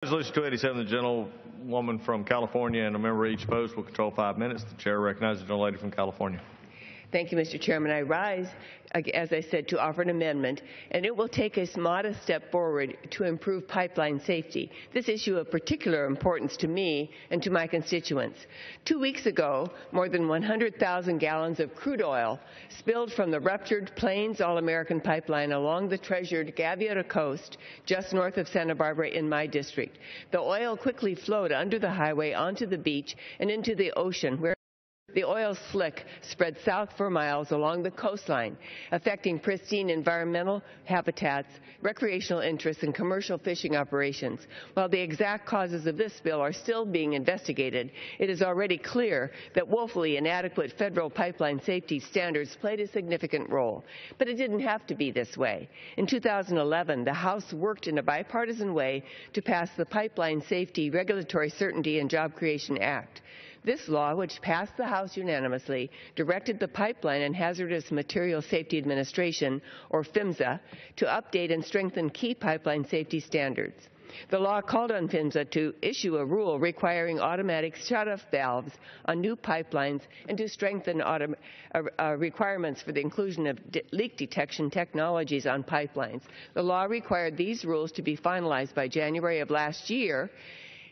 Resolution 287, the gentlewoman from California and a member each opposed will control 5 minutes. The chair recognizes the gentlelady from California. Thank you, Mr. Chairman. I rise, as I said, to offer an amendment, and it will take a modest step forward to improve pipeline safety. This issue of particular importance to me and to my constituents. 2 weeks ago, more than 100,000 gallons of crude oil spilled from the ruptured Plains All-American pipeline along the treasured Gaviota Coast, just north of Santa Barbara in my district. The oil quickly flowed under the highway onto the beach and into the ocean, where the oil slick spread south for miles along the coastline, affecting pristine environmental habitats, recreational interests, and commercial fishing operations. While the exact causes of this spill are still being investigated, it is already clear that woefully inadequate federal pipeline safety standards played a significant role. But it didn't have to be this way. In 2011, the House worked in a bipartisan way to pass the Pipeline Safety, Regulatory Certainty, and Job Creation Act. This law, which passed the House unanimously, directed the Pipeline and Hazardous Materials Safety Administration, or PHMSA, to update and strengthen key pipeline safety standards. The law called on PHMSA to issue a rule requiring automatic shut-off valves on new pipelines and to strengthen requirements for the inclusion of leak detection technologies on pipelines. The law required these rules to be finalized by January of last year,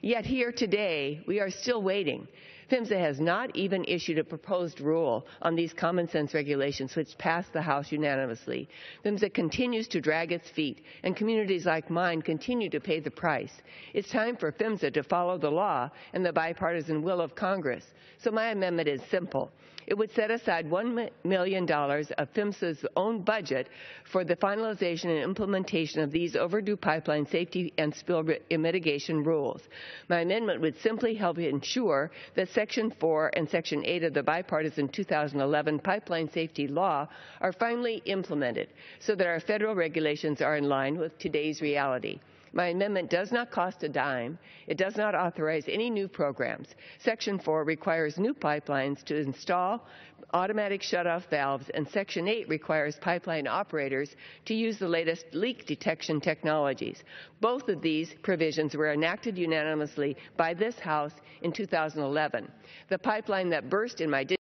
yet here today we are still waiting. PHMSA has not even issued a proposed rule on these common-sense regulations which passed the House unanimously. PHMSA continues to drag its feet, and communities like mine continue to pay the price. It's time for PHMSA to follow the law and the bipartisan will of Congress. So my amendment is simple. It would set aside $1 million of PHMSA's own budget for the finalization and implementation of these overdue pipeline safety and spill mitigation rules. My amendment would simply help ensure that Section 4 and Section 8 of the bipartisan 2011 pipeline safety law are finally implemented so that our federal regulations are in line with today's reality. My amendment does not cost a dime. It does not authorize any new programs. Section 4 requires new pipelines to install automatic shutoff valves, and Section 8 requires pipeline operators to use the latest leak detection technologies. Both of these provisions were enacted unanimously by this House in 2011. The pipeline that burst in my district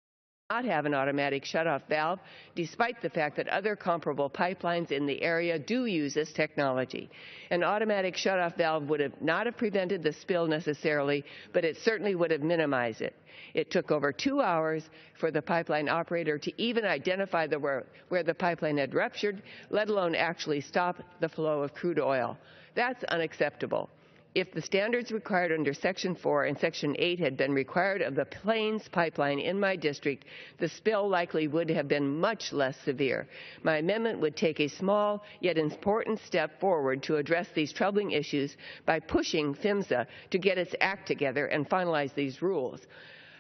not have an automatic shutoff valve, despite the fact that other comparable pipelines in the area do use this technology. An automatic shutoff valve would not have prevented the spill necessarily, but it certainly would have minimized it. It took over 2 hours for the pipeline operator to even identify where the pipeline had ruptured, let alone actually stop the flow of crude oil. That's unacceptable. If the standards required under Section 4 and Section 8 had been required of the Plains pipeline in my district, the spill likely would have been much less severe. My amendment would take a small yet important step forward to address these troubling issues by pushing PHMSA to get its act together and finalize these rules.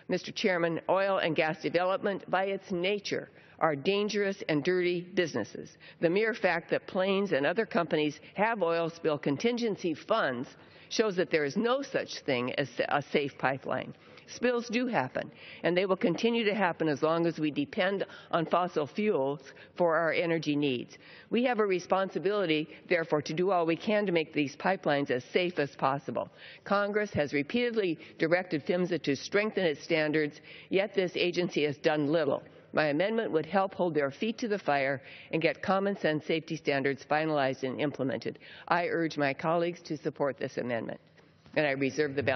Mr. Chairman, oil and gas development, by its nature, are dangerous and dirty businesses. The mere fact that Plains and other companies have oil spill contingency funds shows that there is no such thing as a safe pipeline. Spills do happen, and they will continue to happen as long as we depend on fossil fuels for our energy needs. We have a responsibility, therefore, to do all we can to make these pipelines as safe as possible. Congress has repeatedly directed PHMSA to strengthen its standards, yet this agency has done little. My amendment would help hold their feet to the fire and get common-sense safety standards finalized and implemented. I urge my colleagues to support this amendment, and I reserve the balance.